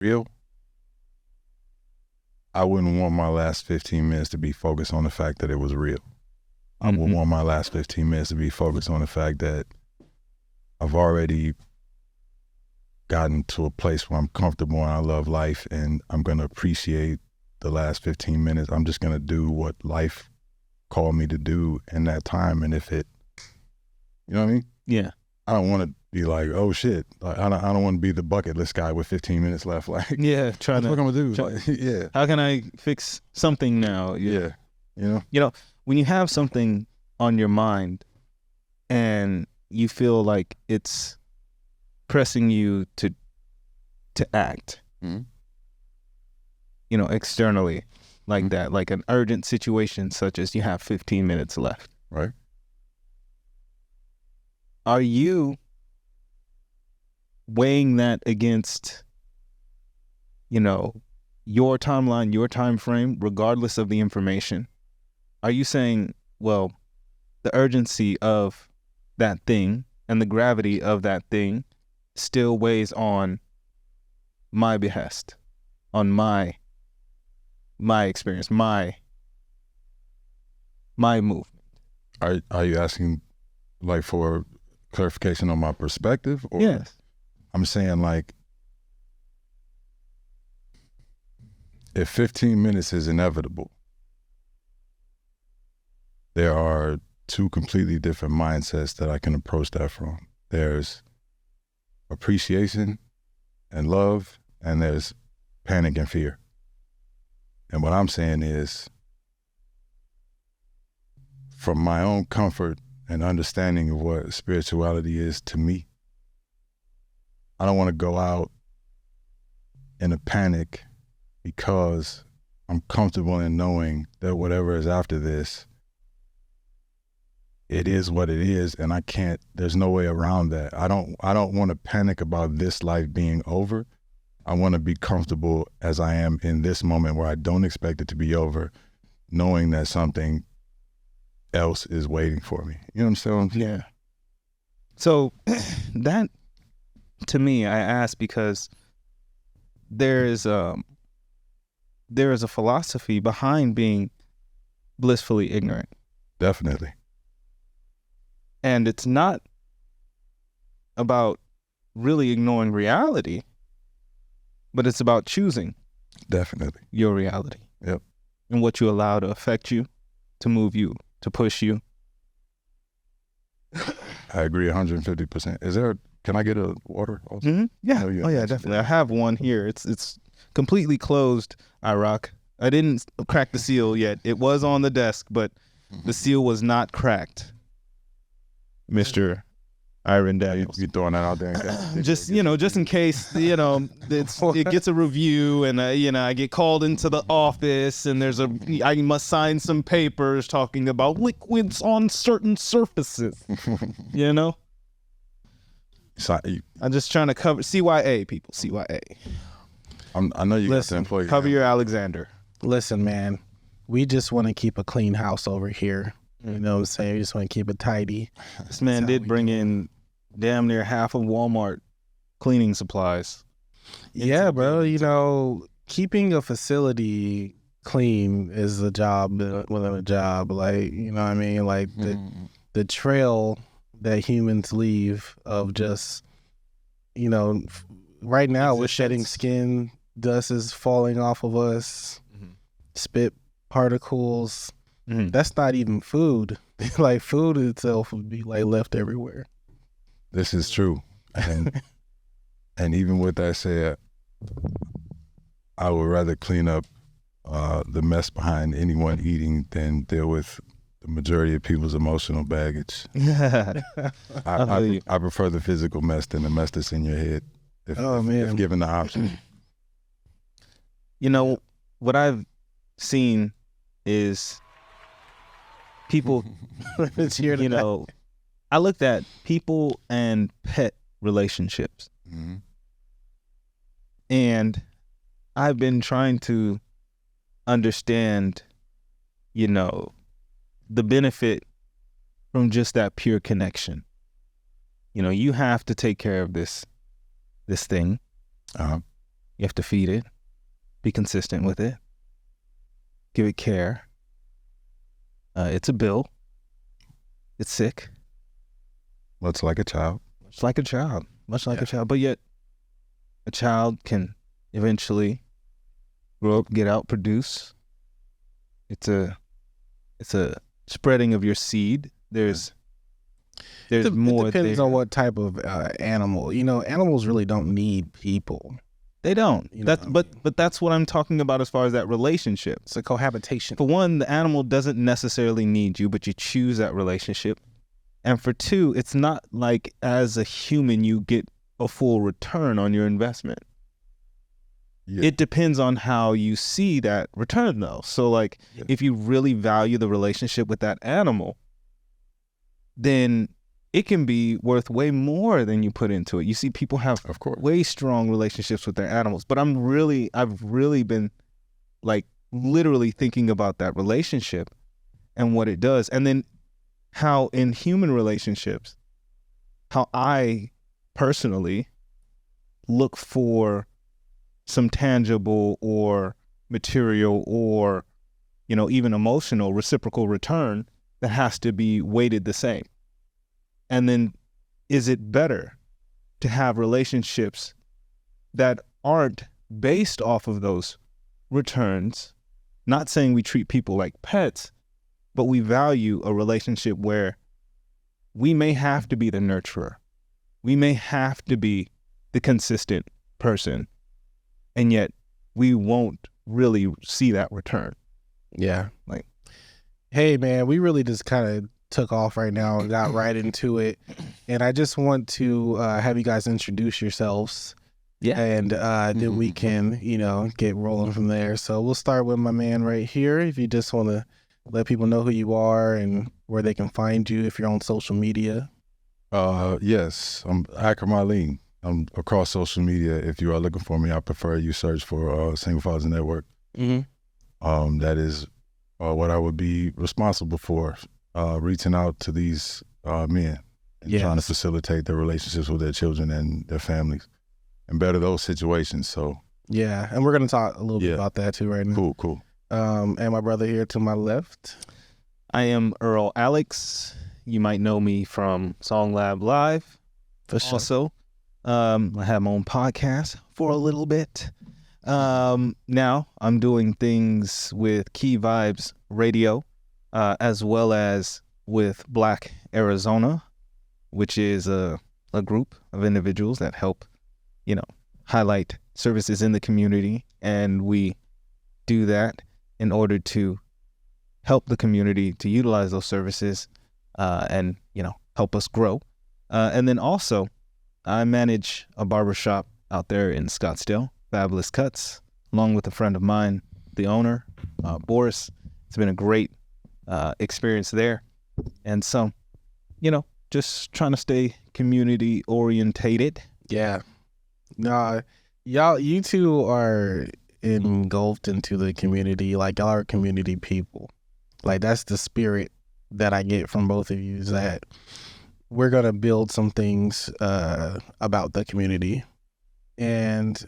real, I wouldn't want my last 15 minutes to be focused on the fact that it was real. I would want my last 15 minutes to be focused on the fact that I've already gotten to a place where I'm comfortable and I love life, and I'm going to appreciate the last 15 minutes. I'm just going to do what life called me to do in that time. And if it, you know what I mean? Yeah. I don't want to be like, oh shit. Like, I don't want to be the bucket list guy with 15 minutes left. Like, yeah, trying to. What I'm going to do? Like, yeah. How can I fix something now? Yeah. You know, when you have something on your mind and you feel like it's pressing you to act, you know, externally like that, like an urgent situation such as you have 15 minutes left. Right. Are you weighing that against, you know, your timeline, your time frame, regardless of the information? Are you saying, well, the urgency of that thing and the gravity of that thing still weighs on my behest, on my experience, my movement? Are you asking like for clarification on my perspective? Or yes. I'm saying like, if 15 minutes is inevitable, there are two completely different mindsets that I can approach that from. There's appreciation and love, and there's panic and fear. And what I'm saying is, from my own comfort and understanding of what spirituality is to me, I don't want to go out in a panic because I'm comfortable in knowing that whatever is after this, it is what it is, and there's no way around that. I don't want to panic about this life being over. I want to be comfortable as I am in this moment where I don't expect it to be over, knowing that something else is waiting for me. You know what I'm saying? Yeah. So that, to me, I ask because there is a philosophy behind being blissfully ignorant. Definitely. And it's not about really ignoring reality, but it's about choosing. Definitely. Your reality. Yep. And what you allow to affect you, to move you, to push you. I agree 150%. Can I get a water also? Mm-hmm. Yeah. Oh yeah, definitely. I have one here. It's completely closed, Iraq. I didn't crack the seal yet. It was on the desk, but the seal was not cracked. Mr. Iron Daniels. You throwing that out there? Just in case, it gets a review and, I get called into the office and I must sign some papers talking about liquids on certain surfaces, So, I'm just trying to cover CYA, people, CYA. I know you got the employee. Cover your Alexander. Listen, man, we just want to keep a clean house over here. You know what I'm saying? We just want to keep it tidy. This man did bring in damn near half of Walmart cleaning supplies. Yeah, bro. Keeping a facility clean is a job within a job. Like, you know what I mean? Like the trail that humans leave of just, right now we're shedding skin, dust is falling off of us, spit particles. That's not even food. Like, food itself would be like left everywhere. This is true. And even with that said, I would rather clean up the mess behind anyone eating than deal with the majority of people's emotional baggage. I prefer the physical mess than the mess that's in your head, if given the option. What I've seen is people, I looked at people and pet relationships. And I've been trying to understand, the benefit from just that pure connection. You have to take care of this thing. You have to feed it, be consistent with it, give it care. It's a bill. It's sick. Much like a child. Much like a child. But yet, a child can eventually grow up, get out, produce. It's a spreading of your seed. There's more. It depends on what type of animal. You know, animals really don't need people. They don't. But that's what I'm talking about as far as that relationship. It's a cohabitation. For one, the animal doesn't necessarily need you, but you choose that relationship. And for two, it's not like as a human you get a full return on your investment. Yeah. It depends on how you see that return, though. So, like, if you really value the relationship with that animal, then it can be worth way more than you put into it. You see people have way strong relationships with their animals, but I've really been like literally thinking about that relationship and what it does. And then how in human relationships, how I personally look for some tangible or material or, you know, even emotional reciprocal return that has to be weighted the same. And then is it better to have relationships that aren't based off of those returns? Not saying we treat people like pets, but we value a relationship where we may have to be the nurturer. We may have to be the consistent person, and yet we won't really see that return. Yeah. Like, hey, man, we really just kind of took off right now and got right into it. And I just want to have you guys introduce yourselves. Yeah. And then we can, you know, get rolling from there. So we'll start with my man right here. If you just want to let people know who you are and where they can find you if you're on social media. Yes, I'm Akram Alim. I'm across social media. If you are looking for me, I prefer you search for Single Fathers Network. Mm-hmm. That is what I would be responsible for, reaching out to these men and trying to facilitate their relationships with their children and their families and better those situations. So yeah, and we're going to talk a little bit about that too right now. Cool. And my brother here to my left. I am EarlAlex. You might know me from Song Lab Live. For sure. Also, I have my own podcast for a little bit. Now I'm doing things with Key Vibes Radio, as well as with Black Arizona, which is a group of individuals that help, you know, highlight services in the community. And we do that in order to help the community to utilize those services, and, you know, help us grow. And then also I manage a barbershop out there in Scottsdale, Fabulous Cuts, along with a friend of mine, the owner, Boris. It's been a great experience there. And so, you know, just trying to stay community orientated. Yeah. No, you two are engulfed into the community. Like, y'all are community people. Like, that's the spirit that I get from both of you, is that we're going to build some things about the community. And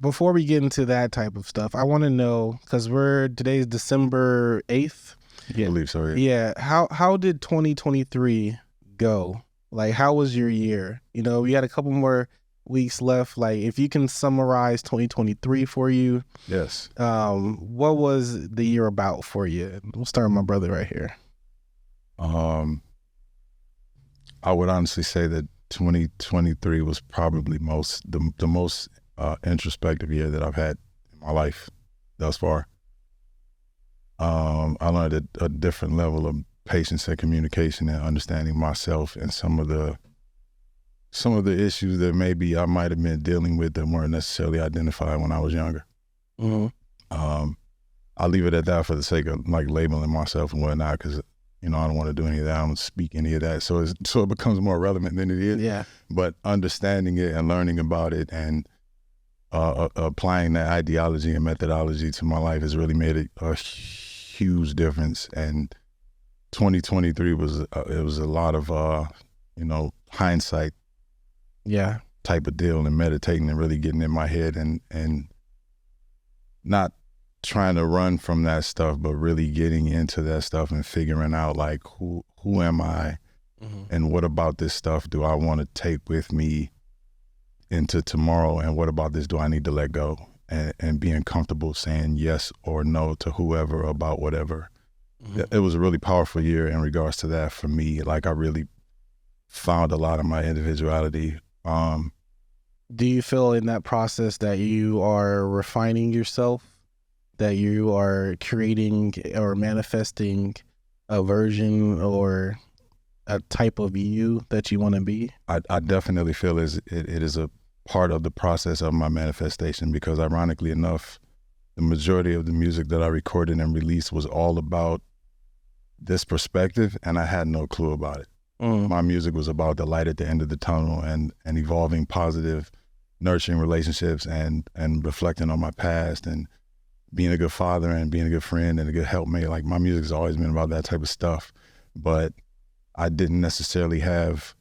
before we get into that type of stuff, I want to know, because today's December 8th. Yeah. I believe so, yeah. How did 2023 go? Like, how was your year? You know, we had a couple more weeks left. Like, if you can summarize 2023 for you. Yes. What was the year about for you? We'll start with my brother right here. I would honestly say that 2023 was probably the most introspective year that I've had in my life thus far. I learned a different level of patience and communication and understanding myself and some of the issues that maybe I might have been dealing with that weren't necessarily identified when I was younger. Mm-hmm. I'll leave it at that for the sake of like labeling myself and whatnot, because you know I don't want to do any of that. I don't speak any of that, so it becomes more relevant than it is. Yeah. But understanding it and learning about it and applying that ideology and methodology to my life has really made a huge difference. And 2023 was a lot of hindsight. Yeah. type of deal, and meditating and really getting in my head and not trying to run from that stuff, but really getting into that stuff and figuring out like who am I, and what about this stuff do I want to take with me into tomorrow, and what about this do I need to let go, and being comfortable saying yes or no to whoever about whatever. It was a really powerful year in regards to that for me. Like I really found a lot of my individuality. Do you feel in that process that you are refining yourself, that you are creating or manifesting a version or a type of you that you want to be? I definitely feel it is a part of the process of my manifestation, because ironically enough, the majority of the music that I recorded and released was all about this perspective, and I had no clue about it. My music was about the light at the end of the tunnel and evolving positive, nurturing relationships and reflecting on my past and being a good father and being a good friend and a good helpmate. Like my music has always been about that type of stuff, but I didn't necessarily have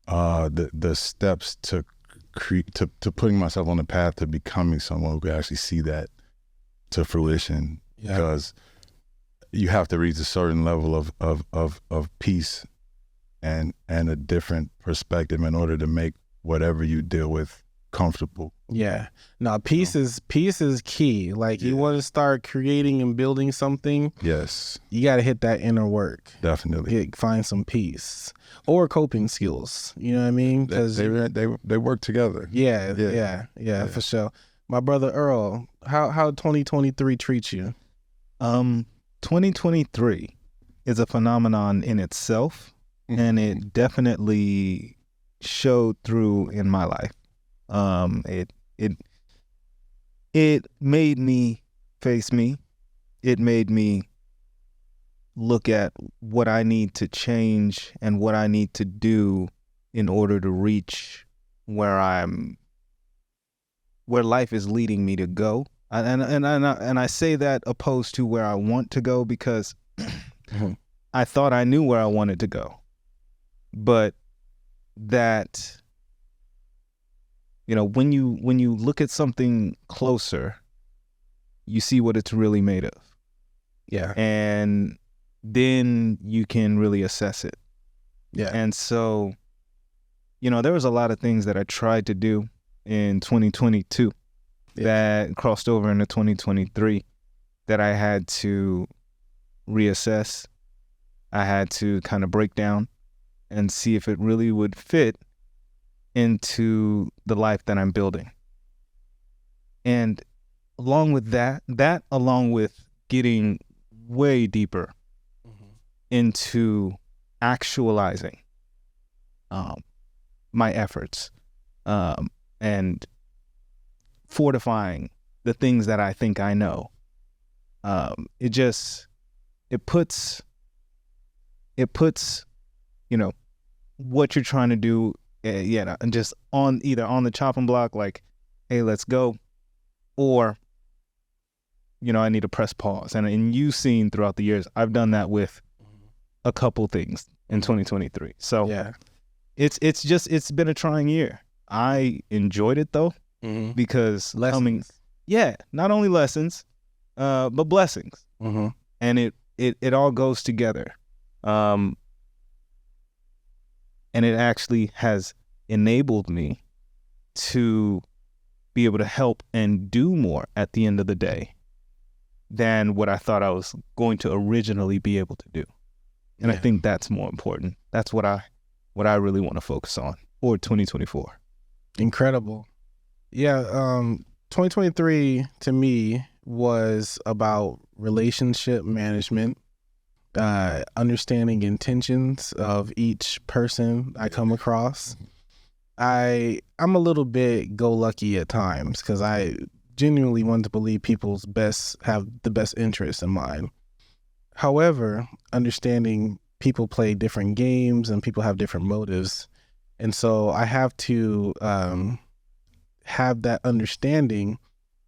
the steps to putting myself on the path to becoming someone who could actually see that to fruition. Yeah. Because you have to reach a certain level of peace and a different perspective in order to make whatever you deal with comfortable. Yeah. No, peace is key. Like you want to start creating and building something. Yes. You got to hit that inner work. Definitely. Find some peace or coping skills. You know what I mean? Because they work together. Yeah, for sure. My brother Earl, how 2023 treats you? 2023 is a phenomenon in itself, and it definitely showed through in my life. It made me face me. It made me look at what I need to change and what I need to do in order to reach where life is leading me to go. And I say that opposed to where I want to go, because I thought I knew where I wanted to go, but that, you know, when you look at something closer, you see what it's really made of. Yeah. And then you can really assess it. Yeah. And so, you know, there was a lot of things that I tried to do in 2022 that crossed over into 2023 that I had to reassess. I had to kind of break down and see if it really would fit into the life that I'm building. And along with that along with getting way deeper into actualizing my efforts and fortifying the things that I think I know. It puts, you know, what you're trying to do, and just either on the chopping block, like, hey, let's go, or, you know, I need to press pause. And you've seen throughout the years, I've done that with a couple things in 2023. So Yeah. It's been a trying year. I enjoyed it though, because Lessons. not only lessons, but blessings. And it all goes together. And it actually has enabled me to be able to help and do more at the end of the day than what I thought I was going to originally be able to do. And I think that's more important. That's what I really want to focus on for 2024. Incredible. Yeah. 2023 to me was about relationship management, understanding intentions of each person I come across. I'm a little bit go-lucky at times because I genuinely want to believe people's have the best interests in mind. However, understanding people play different games and people have different motives. And so I have to have that understanding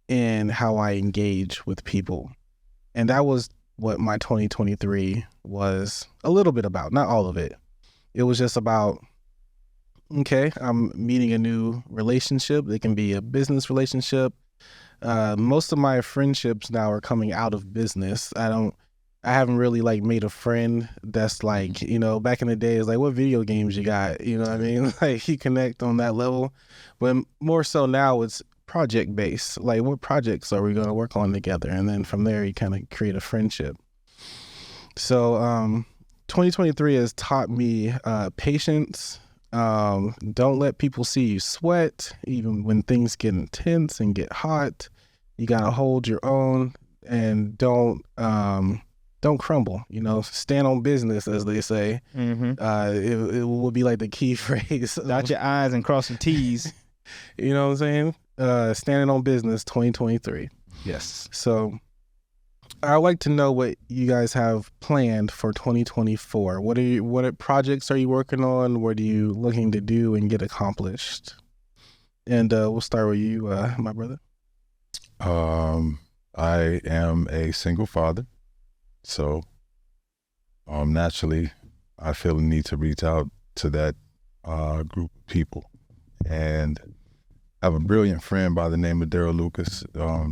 in how I engage with people. And that was what my 2023 was a little bit about, not all of it. It was just about okay, I'm meeting a new relationship. It can be a business relationship. Most of my friendships now are coming out of business. I haven't really like made a friend that's like, you know, back in the day it's like, what video games you got? You know what I mean? Like you connect on that level. But more so now it's project based. Like what projects are we going to work on together? And then from there you kind of create a friendship. So 2023 has taught me patience. Don't let people see you sweat, even when things get intense and get hot. You gotta hold your own and don't crumble. You know, stand on business, as they say. It will be like the key phrase. Dot your I's and cross your T's. You know what I'm saying? Standing on business, 2023. Yes. So I'd like to know what you guys have planned for 2024. What projects are you working on? What are you looking to do and get accomplished? And we'll start with you, my brother. I am a single father, so naturally I feel the need to reach out to that group of people. And I have a brilliant friend by the name of Daryl Lucas.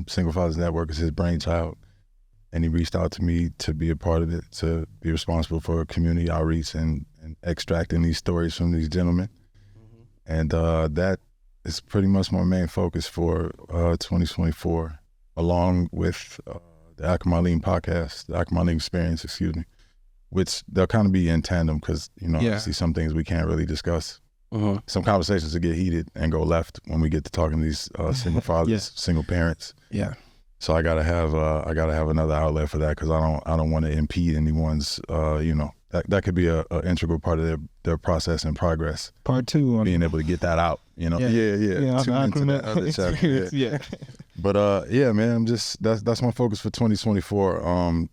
Single Fathers Network is his brainchild. And he reached out to me to be a part of it, to be responsible for community outreach and extracting these stories from these gentlemen. And that is pretty much my main focus for 2024, along with the Akram Alim podcast, the Akram Alim experience, which they'll kind of be in tandem because, you know, obviously some things we can't really discuss. Some conversations will get heated and go left when we get to talking to these single fathers, single parents. Yeah. So I gotta have another outlet for that because I don't want to impede anyone's that could be a integral part of their process and progress. Part 2 on being able to get that out, you know. Yeah. Tune into that other chapter. Yeah. But man, that's my focus for 2024.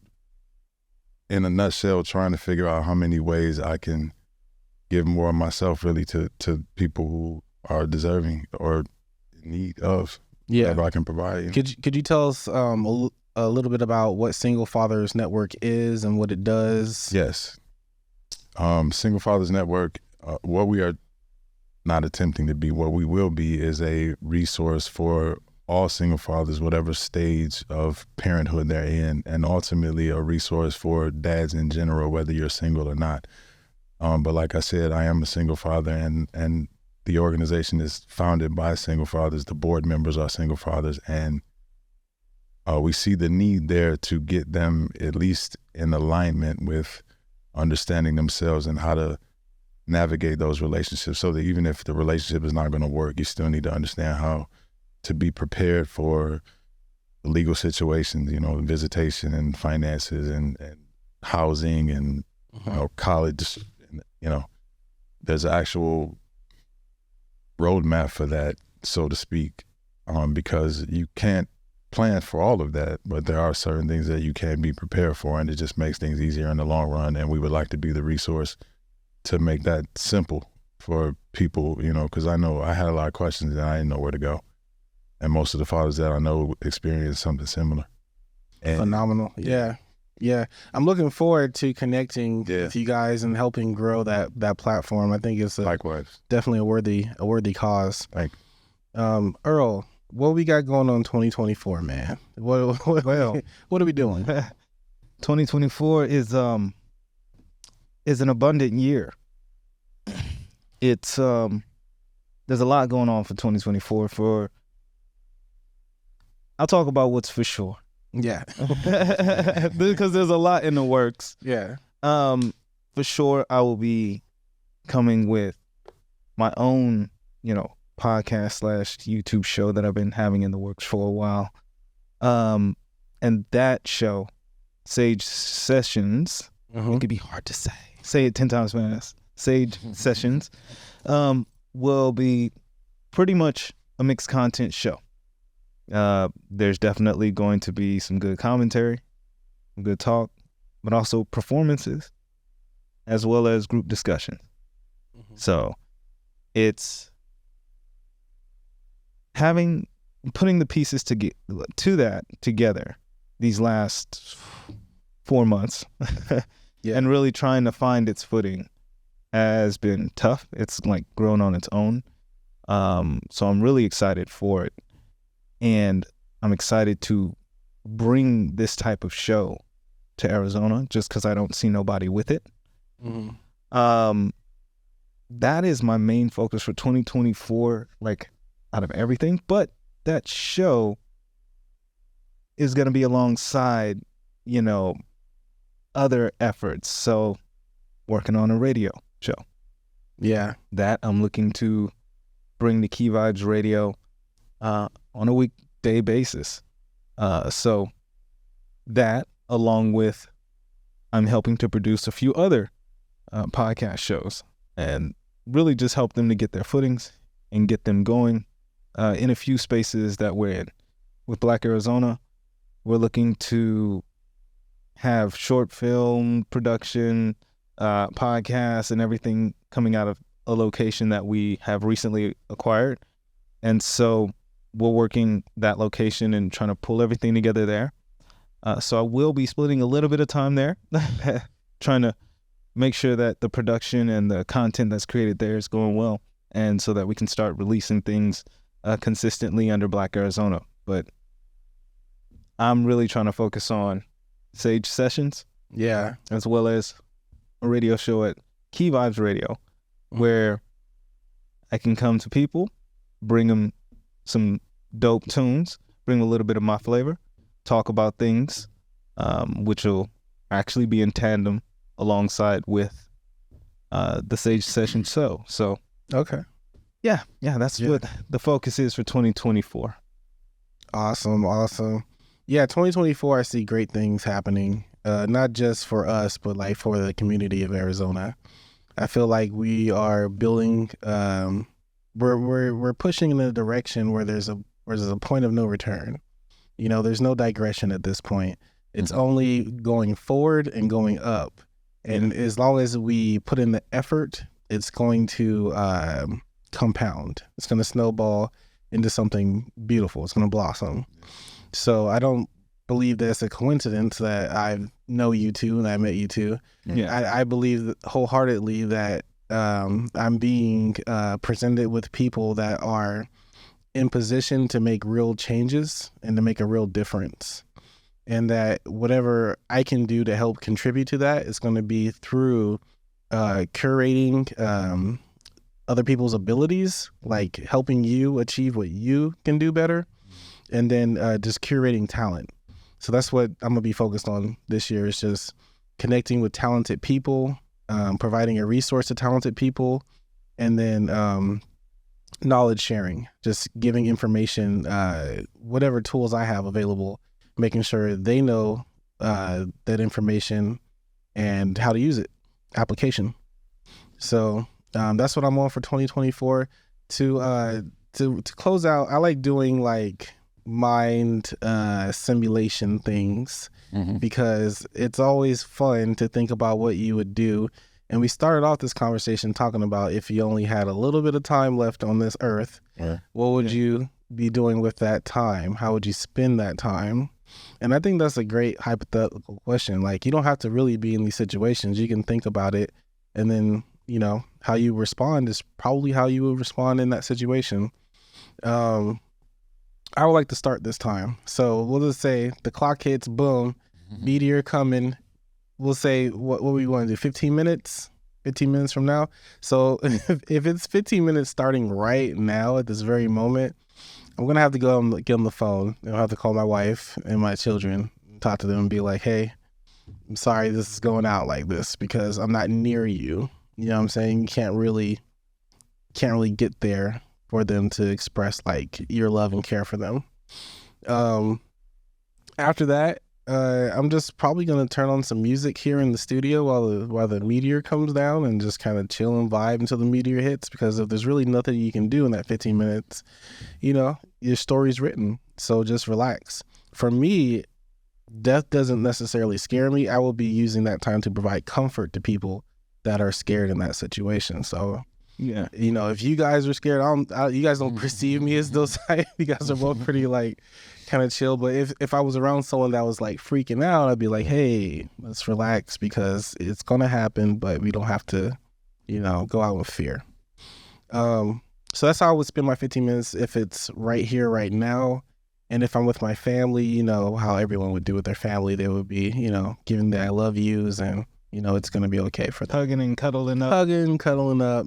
In a nutshell, trying to figure out how many ways I can give more of myself really to people who are deserving or in need of. Whatever I can provide. You know? Could you tell us a little bit about what Single Fathers Network is and what it does? Yes. Single Fathers Network, what we are not attempting to be, what we will be is a resource for all single fathers, whatever stage of parenthood they're in, and ultimately a resource for dads in general, whether you're single or not. But like I said, I am a single father, and the organization is founded by single fathers. The board members are single fathers, and we see the need there to get them at least in alignment with understanding themselves and how to navigate those relationships, so that even if the relationship is not going to work, you still need to understand how to be prepared for the legal situations, you know, visitation and finances and housing and college. You know, there's an actual roadmap for that, so to speak, because you can't plan for all of that, but there are certain things that you can be prepared for, and it just makes things easier in the long run. And we would like to be the resource to make that simple for people, you know, because I know I had a lot of questions and I didn't know where to go. And most of the fathers that I know experience something similar. And phenomenal. Yeah. I'm looking forward to connecting with you guys and helping grow that platform. I think it's likewise definitely a worthy cause. Thank you. Earl, what we got going on 2024, man? What are we doing? 2024 is an abundant year. It's there's a lot going on for 2024. I'll talk about what's for sure. Yeah. Because there's a lot in the works. Yeah. For sure, I will be coming with my own, you know, podcast / YouTube show that I've been having in the works for a while. And that show, Sage Sessions, it could be hard to say. Say it 10 times fast. Sage Sessions will be pretty much a mixed content show. There's definitely going to be some good commentary, some good talk, but also performances, as well as group discussion. So it's putting the pieces to that together these last 4 months and really trying to find its footing has been tough. It's like grown on its own. So I'm really excited for it. And I'm excited to bring this type of show to Arizona just because I don't see nobody with it. That is my main focus for 2024, like out of everything. But that show is going to be alongside, you know, other efforts. So working on a radio show. Yeah. That I'm looking to bring the Key Vibes radio on a weekday basis. So that, along with I'm helping to produce a few other podcast shows and really just help them to get their footings and get them going in a few spaces that we're in. With Black Arizona, we're looking to have short film production, podcasts, and everything coming out of a location that we have recently acquired. And so we're working that location and trying to pull everything together there. So I will be splitting a little bit of time there, trying to make sure that the production and the content that's created there is going well, and so that we can start releasing things consistently under Black Arizona. But I'm really trying to focus on Sage Sessions, Yeah. as well as a radio show at Key Vibes Radio, where I can come to people, bring them some dope tunes, bring a little bit of my flavor, talk about things, which will actually be in tandem alongside with the Sage Session show. So Okay. yeah, that's what the focus is for 2024. Awesome. Yeah, 2024, I see great things happening, not just for us, but like for the community of Arizona. I feel like we are building, we're pushing in a direction where there's a point of no return. You know, there's no digression at this point. It's only going forward and going up. And as long as we put in the effort, it's going to compound. It's going to snowball into something beautiful. It's going to blossom. So I don't believe that it's a coincidence that I know you two and I met you two. Yeah. I believe wholeheartedly that I'm being presented with people that are in position to make real changes and to make a real difference. And that whatever I can do to help contribute to that is going to be through curating other people's abilities, like helping you achieve what you can do better, and then just curating talent. So that's what I'm going to be focused on this year, is just connecting with talented people, providing a resource to talented people, and then knowledge sharing, just giving information, whatever tools I have available, making sure they know that information and how to use it, application. So that's what I'm on for 2024. To close out, I like doing like mind simulation things because it's always fun to think about what you would do. And we started off this conversation talking about if you only had a little bit of time left on this earth, what would you be doing with that time? How would you spend that time? And I think that's a great hypothetical question. Like, you don't have to really be in these situations. You can think about it, and then, you know, how you respond is probably how you would respond in that situation. I would like to start this time. So we'll just say the clock hits, boom, meteor coming. We'll say, what we want to do, 15 minutes? 15 minutes from now? So if it's 15 minutes starting right now at this very moment, I'm going to have to go and get on the phone. I'll have to call my wife and my children, talk to them and be like, hey, I'm sorry this is going out like this because I'm not near you. You know what I'm saying? You can't really get there for them to express like your love and care for them. After that, I'm just probably going to turn on some music here in the studio while the meteor comes down and just kind of chill and vibe until the meteor hits, because if there's really nothing you can do in that 15 minutes, you know, your story's written. So just relax. For me, death doesn't necessarily scare me. I will be using that time to provide comfort to people that are scared in that situation. So, Yeah. you know, if you guys are scared, you guys don't perceive me as those type. You guys are both pretty like kind of chill. But if I was around someone that was like freaking out, I'd be like, hey, let's relax because it's gonna happen, but we don't have to go out with fear. So that's how I would spend my 15 minutes if it's right here, right now. And if I'm with my family, how everyone would do with their family, they would be, giving the I love yous, and, it's going to be okay for them. Hugging and cuddling up. Cuddling up.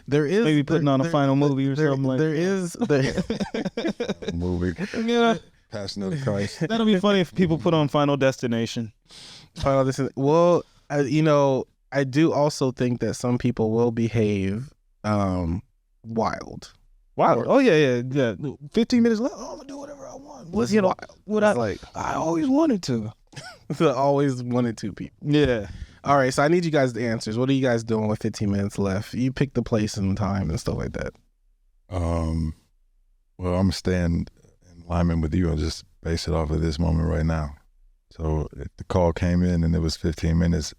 There is maybe putting on a final movie or something like that. Movie. Yeah. Passion of the Christ. That'll be funny if people put on Final Destination. Final Destination. Well, I do also think that some people will behave wild. Oh yeah. 15 minutes left. Oh, I'm gonna do whatever I want. What I always wanted to. Always wanted to people. Yeah. All right, so I need you guys the answers. What are you guys doing with 15 minutes left? You pick the place and time and stuff like that. Well, I'm gonna stand in alignment with you and just base it off of this moment right now. So if the call came in and it was 15 minutes,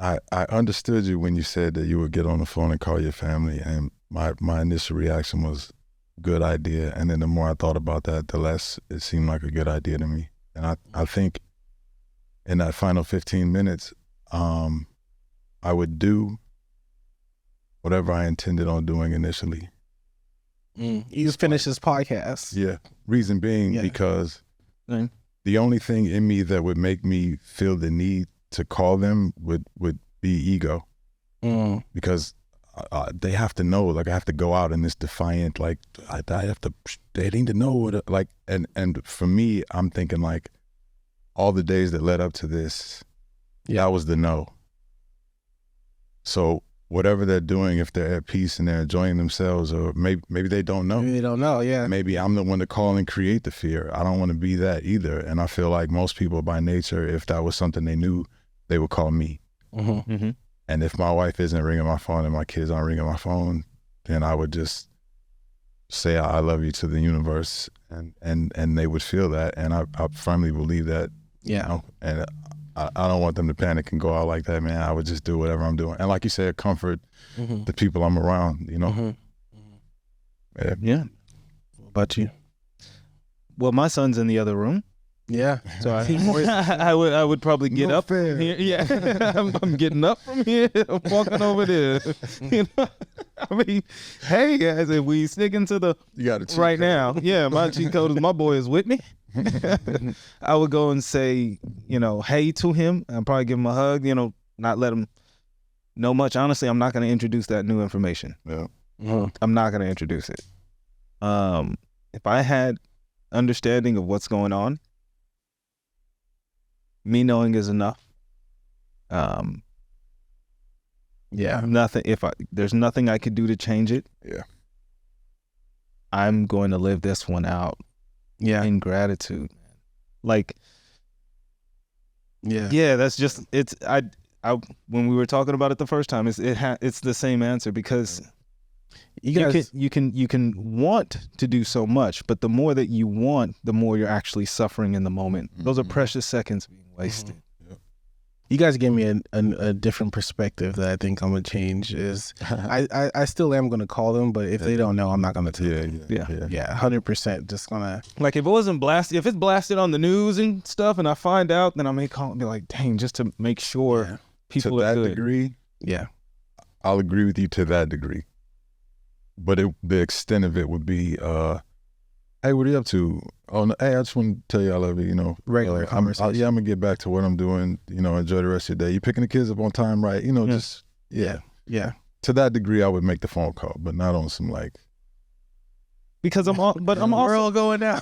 I understood you when you said that you would get on the phone and call your family, and my initial reaction was good idea, and then the more I thought about that, the less it seemed like a good idea to me. And I think in that final 15 minutes, I would do whatever I intended on doing initially. You just finish this podcast. Yeah. Reason being, because the only thing in me that would make me feel the need to call them would be ego. Because they have to know, like I have to go out in this defiant, like I have to, they need to know what, like, and for me, I'm thinking like all the days that led up to this, that was the no. So whatever they're doing, if they're at peace and they're enjoying themselves, or maybe they don't know. Maybe they don't know, yeah. Maybe I'm the one to call and create the fear. I don't want to be that either. And I feel like most people by nature, if that was something they knew, they would call me. And if my wife isn't ringing my phone and my kids aren't ringing my phone, then I would just say I love you to the universe, and they would feel that. And I firmly believe that. Yeah. And I don't want them to panic and go out like that, man. I would just do whatever I'm doing. And like you said, comfort the people I'm around, Yeah. What about you? Well, my son's in the other room. Yeah. So I would probably get up from here. Yeah. I'm getting up from here. I'm walking over there. I mean, hey guys, if we stick into the right now, my cheat code is my boy is with me. I would go and say, hey to him. I'd probably give him a hug, not let him know much. Honestly, I'm not going to introduce that new information. Yeah. I'm not going to introduce it. If I had understanding of what's going on, me knowing is enough. Nothing. There's nothing I could do to change it. Yeah. I'm going to live this one out. Yeah. In gratitude. Like. Yeah. Yeah. That's just it's. I when we were talking about it the first time, it's the same answer, because you can want to do so much, but the more that you want, the more you're actually suffering in the moment. Those are precious seconds being wasted. You guys gave me a different perspective that I think I'm gonna change. Is I still am gonna call them, but if they don't know, I'm not gonna tell them. Yeah, 100%. Just gonna, like, if it wasn't blasted, if it's blasted on the news and stuff, and I find out, then I may call and be like, dang, just to make sure people are good. To that degree, I'll agree with you to that degree. But the extent of it would be, hey, what are you up to? Oh, no, hey, I just want to tell you I love you, regular conversation. I'm going to get back to what I'm doing, enjoy the rest of your day. You picking the kids up on time, right? Just, Yeah. To that degree, I would make the phone call, but not on some like. Because I'm also going down.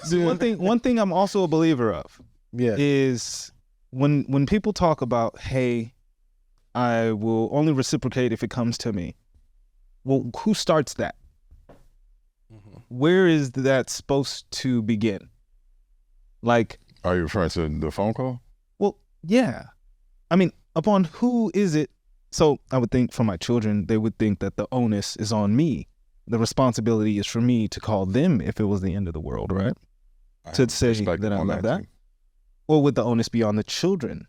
One thing I'm also a believer of is when people talk about, hey, I will only reciprocate if it comes to me. Well, who starts that? Where is that supposed to begin? Like, are you referring to the phone call? Well, yeah. I mean, upon who is it? So I would think for my children, they would think that the onus is on me. The responsibility is for me to call them if it was the end of the world, right? To say that I love that. Or would the onus be on the children?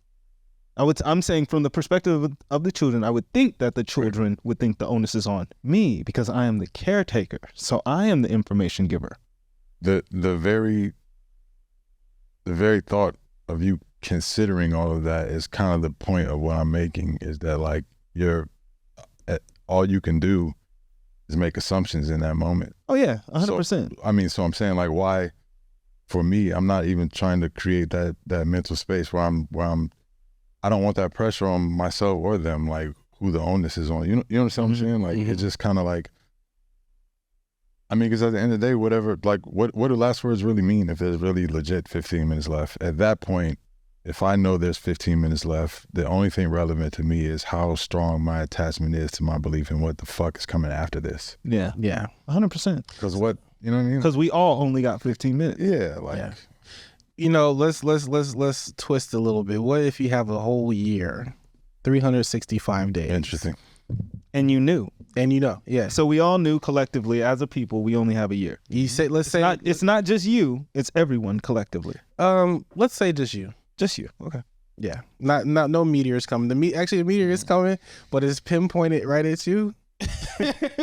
I'm saying from the perspective of the children, I would think that the children would think the onus is on me because I am the caretaker. So I am the information giver. The very thought of you considering all of that is kind of the point of what I'm making, is that like all you can do is make assumptions in that moment. Oh yeah, 100%. So, I mean, so I'm saying like, why, for me, I'm not even trying to create that mental space where I don't want that pressure on myself or them, like who the onus is on. You know what I'm saying? Like, it's just kind of like, I mean, because at the end of the day, whatever, like, what do last words really mean if there's really legit 15 minutes left? At that point, if I know there's 15 minutes left, the only thing relevant to me is how strong my attachment is to my belief in what the fuck is coming after this. Yeah. 100%. Because what, you know what I mean? Because we all only got 15 minutes. Yeah, like. Yeah. You know, let's twist a little bit. What if you have a whole year, 365 days? Interesting. And you knew. And you know, yeah. So we all knew collectively as a people, we only have a year. You say, It's not just you, it's everyone collectively. Let's say just you. Just you. Okay. Yeah. Not no meteors coming. The meteor is coming, but it's pinpointed right at you.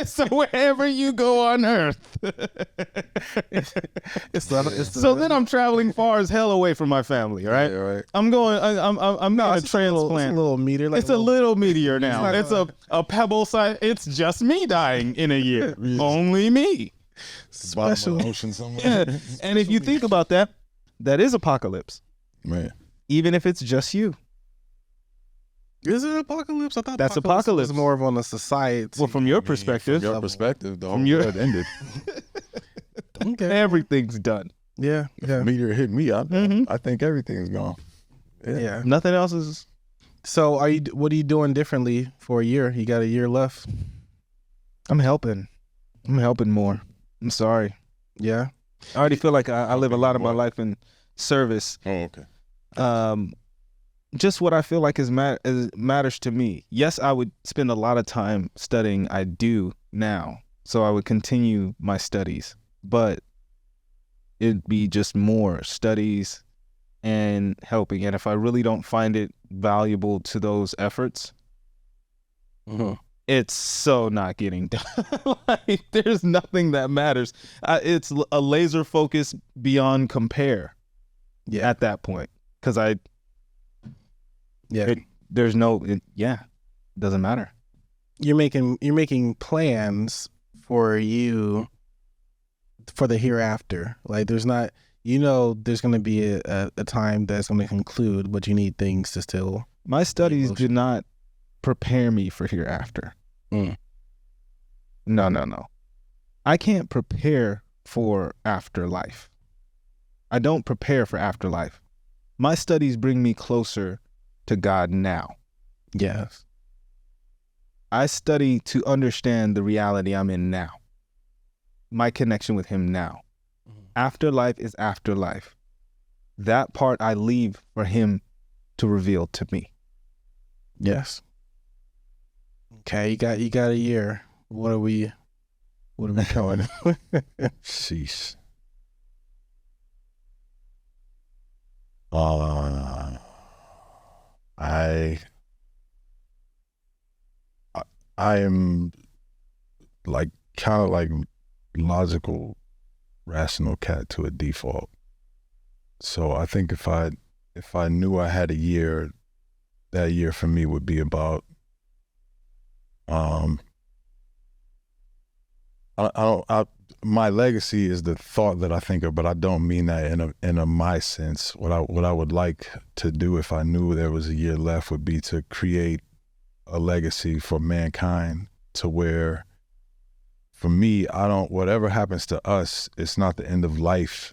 So wherever you go on Earth. So then I'm traveling far as hell away from my family, right? Yeah, right. I'm going. I'm not a transplant. It's a little meteor. Like It's a little meteor now. It's a pebble size. It's just me dying in a year. Only me. Special ocean somewhere. Yeah. And if you think about that, that is apocalypse. Man. Even if it's just you. Is it apocalypse? I thought That's apocalypse. was more of on a society. Well, from your perspective. From your perspective, the whole world ended. Okay. Everything's done. Yeah. Meteor hit me. I think everything's gone. Yeah. Nothing else is. So what are you doing differently for a year? You got a year left. I'm helping more. I'm sorry. Yeah. I already feel like I live a lot of my life in service. Oh, okay. Just what I feel like matters to me. Yes, I would spend a lot of time studying. I do now. So I would continue my studies. But it'd be just more studies and helping. And if I really don't find it valuable to those efforts, it's so not getting done. Like, there's nothing that matters. It's a laser focus beyond compare. Yeah, at that point, because there's no. It doesn't matter. You're making plans for you for the hereafter. Like there's not. There's going to be a time that's going to conclude, but you need things to still. My studies did not prepare me for hereafter. No. I can't prepare for afterlife. I don't prepare for afterlife. My studies bring me closer to God now. Yes. I study to understand the reality I'm in now. My connection with him now. Afterlife is afterlife. That part I leave for him to reveal to me. Yes. Okay, you got a year. What are we going? Sheesh. I am like kind of like logical, rational cat to a default. So I think if I knew I had a year, that year for me would be about my legacy is the thought that I think of, but I don't mean that in a my sense. What I would like to do if I knew there was a year left would be to create a legacy for mankind, to where, for me, whatever happens to us, it's not the end of life.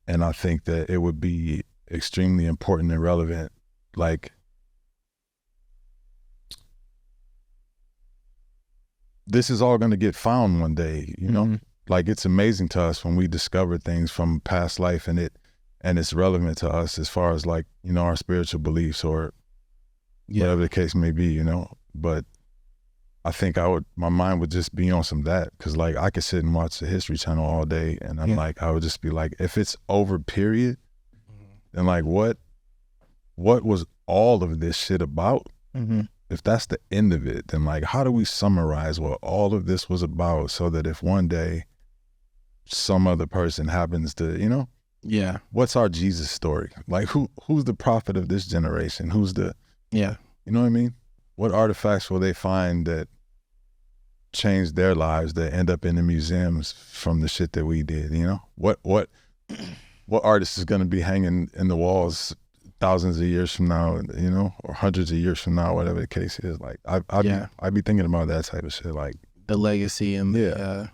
And I think that it would be extremely important and relevant. Like, this is all going to get found one day, you know? Like, it's amazing to us when we discover things from past life and it's relevant to us as far as, like, you know, our spiritual beliefs or whatever the case may be, you know? But I think my mind would just be on some of that, because, like, I could sit and watch the History Channel all day and I'm like, I would just be like, if it's over, period, then, like, what was all of this shit about? If that's the end of it, then, like, how do we summarize what all of this was about, so that if one day some other person happens to, you know, Yeah. What's our Jesus story? Like who's the prophet of this generation? Who's the, Yeah. you know what I mean? What artifacts will they find that change their lives that end up in the museums from the shit that we did, you know? What artist is going to be hanging in the walls thousands of years from now, you know, or hundreds of years from now, whatever the case is. Like I'd be thinking about that type of shit, like the legacy and the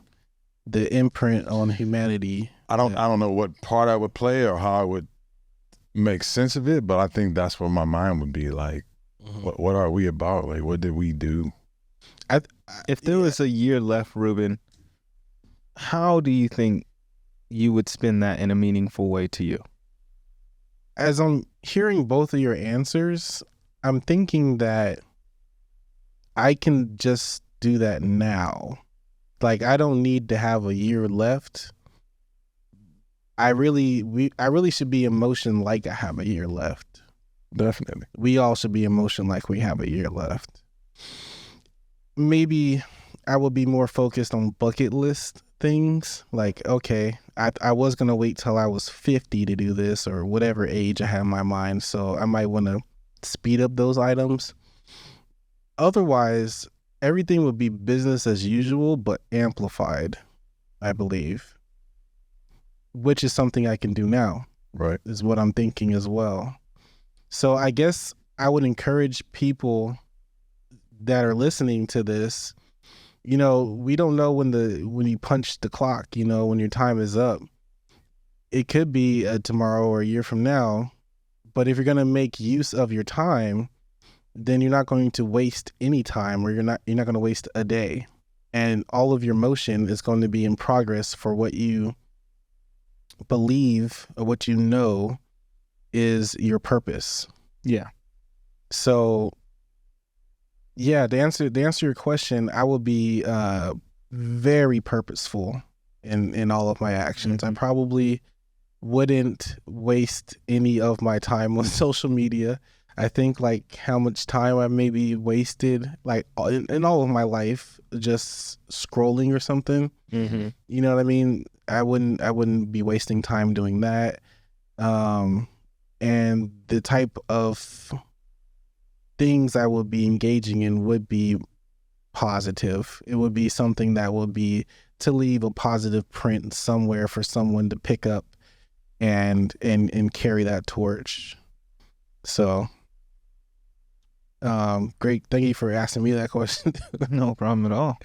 imprint on humanity. I don't know what part I would play or how I would make sense of it, but I think that's what my mind would be like. What are we about? Like, what did we do? If there was a year left, Ruben, how do you think you would spend that in a meaningful way to you? As I'm hearing both of your answers, I'm thinking that I can just do that now. Like, I don't need to have a year left. I really should be in motion like I have a year left. Definitely. We all should be in motion like we have a year left. Maybe I will be more focused on bucket list things. Like, okay, I was going to wait till I was 50 to do this or whatever age I have in my mind. So I might want to speed up those items. Otherwise, everything would be business as usual, but amplified, I believe. Which is something I can do now. Right. Is what I'm thinking as well. So I guess I would encourage people that are listening to this, you know, we don't know when you punch the clock, you know, when your time is up. It could be tomorrow or a year from now, but if you're going to make use of your time, then you're not going to waste any time, or you're not going to waste a day. And all of your motion is going to be in progress for what you believe or what you know is your purpose. Yeah. So yeah, to answer your question, I will be very purposeful in all of my actions. I probably wouldn't waste any of my time on social media. I think like how much time I maybe wasted like in all of my life just scrolling or something. You know what I mean? I wouldn't be wasting time doing that. And the type of things I would be engaging in would be positive. It would be something that would be to leave a positive print somewhere for someone to pick up and carry that torch. So, great. Thank you for asking me that question. No problem at all.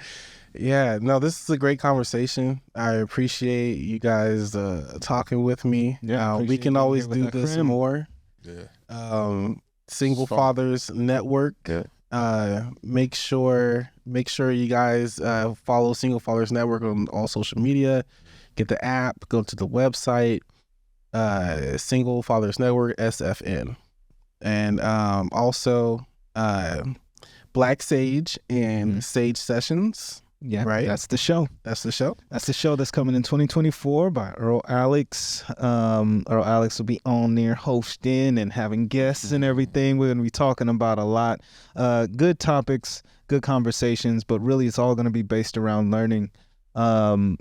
Yeah, no, this is a great conversation. I appreciate you guys talking with me. Yeah, we can always do this more. Yeah. Single Fathers Network. Yeah. Make sure you guys follow Single Fathers Network on all social media. Get the app. Go to the website. Single Fathers Network SFN, and also Black Sage and Sage Sessions. Yeah, right. That's the show. That's the show. That's the show that's coming in 2024 by EarlAlex. EarlAlex will be on there hosting and having guests and everything. We're going to be talking about a lot. Good topics, good conversations, but really it's all going to be based around learning.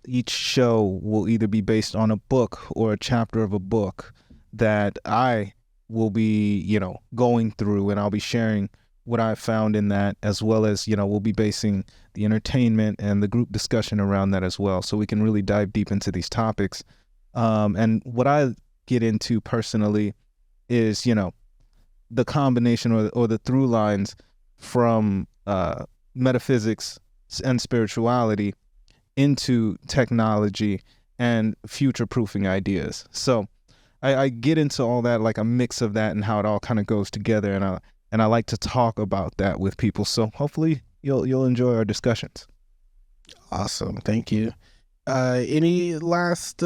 Each show will either be based on a book or a chapter of a book that I will be, you know, going through, and I'll be sharing what I found in that, as well as, you know, we'll be basing the entertainment and the group discussion around that as well, so we can really dive deep into these topics. And what I get into personally is, you know, the combination or the through lines from metaphysics and spirituality into technology and future-proofing ideas. So I get into all that, like a mix of that and how it all kind of goes together, and I like to talk about that with people. So hopefully you'll enjoy our discussions. Awesome. Thank you. Any last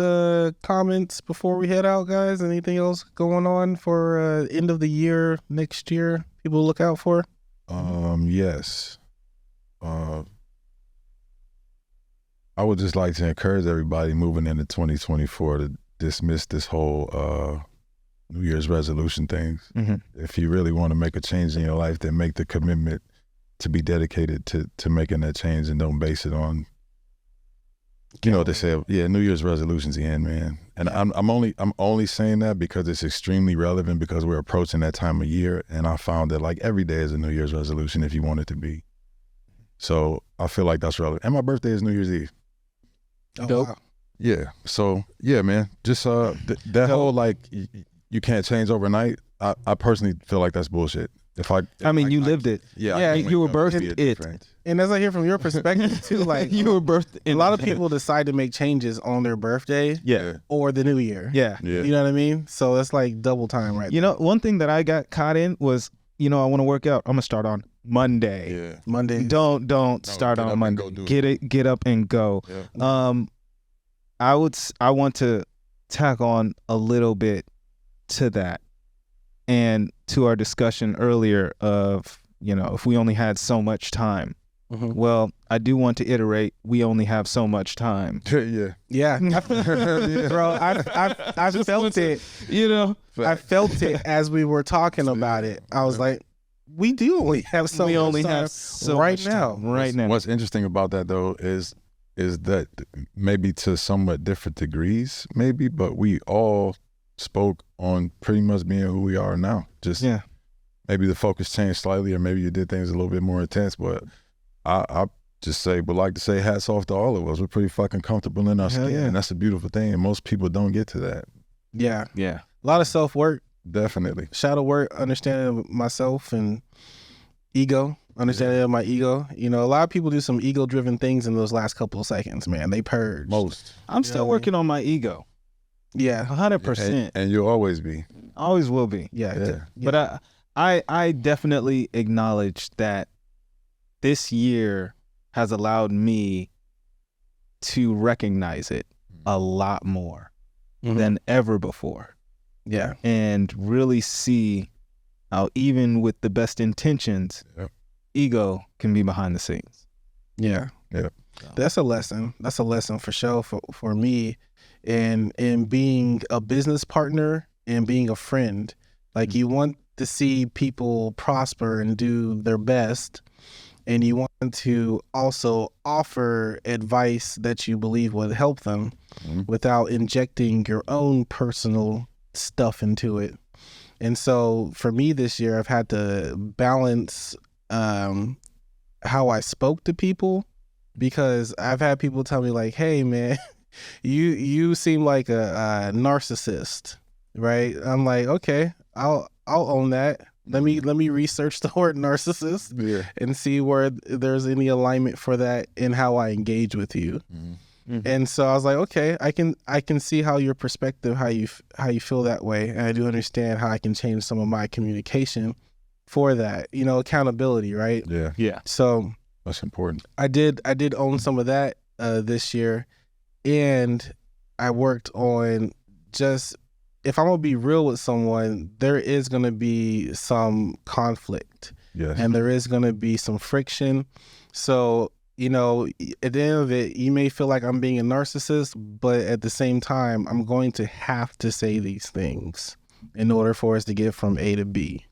comments before we head out, guys? Anything else going on for end of the year, next year, people to look out for? Yes. I would just like to encourage everybody moving into 2024 to dismiss this whole New Year's resolution things. If you really want to make a change in your life, then make the commitment to be dedicated to making that change, and don't base it on You know what they say? Yeah, New Year's resolutions the end, man. And I'm only saying that because it's extremely relevant because we're approaching that time of year, and I found that like every day is a New Year's resolution if you want it to be. So I feel like that's relevant. And my birthday is New Year's Eve. Oh, Dope. wow. Yeah. So yeah, man. Just that whole like you can't change overnight. I personally feel like that's bullshit. I mean, you lived it. Yeah, you were birthed it. And as I hear from your perspective too, like You were birthed a in lot of people decide to make changes on their birthday Yeah. or the new year. Yeah. Yeah. You know what I mean? So that's like double time right You know, one thing that I got caught in was, I want to work out. I'm going to start on Monday. Yeah. there. Monday. Don't start get up on and Monday. go do it. Get up and go. Yeah. I want to tack on a little bit to that and to our discussion earlier of, if we only had so much time. Mhm. Well, I do want to iterate, we only have so much time. Yeah. Yeah. Bro, I felt it. I felt it as we were talking about it. I was like, we do only have so We much only time have so right much now. time right now. What's interesting about that though is that maybe to somewhat different degrees, maybe, but we all spoke on pretty much being who we are now. Just maybe the focus changed slightly, or maybe you did things a little bit more intense. But I just would like to say hats off to all of us. We're pretty fucking comfortable in our skin, and that's a beautiful thing. And most people don't get to that. Yeah. Yeah. A lot of self-work, Definitely. shadow work, understanding of myself and ego, understanding of my ego. A lot of people do some ego-driven things in those last couple of seconds, man. They purge. Most. I'm still working on my ego. Yeah. 100%. And you'll always be. Always will be. Yeah. But I definitely acknowledge that this year has allowed me to recognize it a lot more than ever before. Yeah. And really see how even with the best intentions, ego can be behind the scenes. Yeah. Yeah. That's a lesson. That's a lesson for sure for me. And being a business partner and being a friend. Like you want to see people prosper and do their best. And you want to also offer advice that you believe would help them without injecting your own personal stuff into it. And so for me this year, I've had to balance how I spoke to people, because I've had people tell me like, hey man, you seem like a narcissist, right? I'm like, okay, I'll own that. Let me research the word narcissist and see where there's any alignment for that in how I engage with you. And so I was like, okay, I can see how your perspective, how you feel that way, and I do understand how I can change some of my communication for that. Accountability, right? Yeah. Yeah. So That's important. I did own some of that this year, and I worked on just, if I'm gonna be real with someone, there is gonna be some conflict, Yes. and there is gonna be some friction. So at the end of it, you may feel like I'm being a narcissist, but at the same time, I'm going to have to say these things in order for us to get from A to B.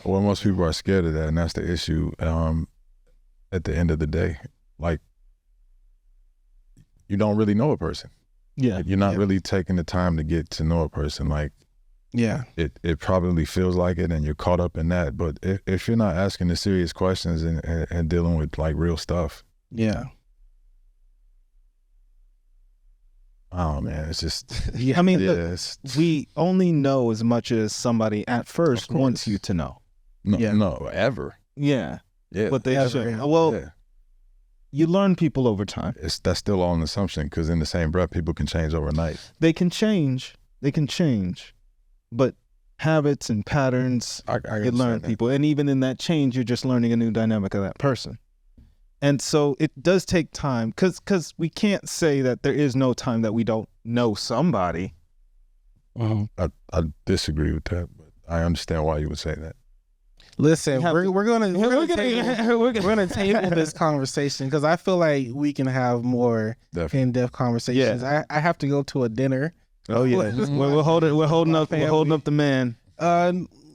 Well, most people are scared of that, and that's the issue. At the end of the day, like, you don't really know a person. Yeah. You're not really taking the time to get to know a person. Like, Yeah. it probably feels like it, and you're caught up in that. But if you're not asking the serious questions and dealing with like real stuff, Yeah. oh man, it's just I mean, yeah, look, we only know as much as somebody at first wants you to know. no, ever. Yeah. Yeah. But they Ever, should. yeah. Well, Yeah. you learn people over time. That's still all an assumption, because in the same breath, people can change overnight. They can change. But habits and patterns, I you learn people. And even in that change, you're just learning a new dynamic of that person. And so it does take time, because we can't say that there is no time that we don't know somebody. I disagree with that, but I understand why you would say that. Listen, we're gonna table this conversation, because I feel like we can have more Definitely. in-depth conversations. I have to go to a dinner. Oh yeah, we're holding up the man.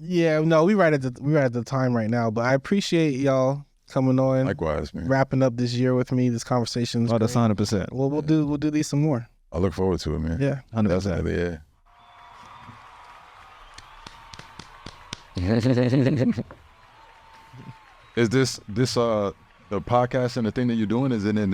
Yeah, no, we right at the time right now. But I appreciate y'all coming on. Likewise, man. Wrapping up this year with me. This conversation. Oh, that's 100%. Well, we'll do these some more. I look forward to it, man. Yeah, 100%. Yeah. Is this the podcast and the thing that you're doing? Is it in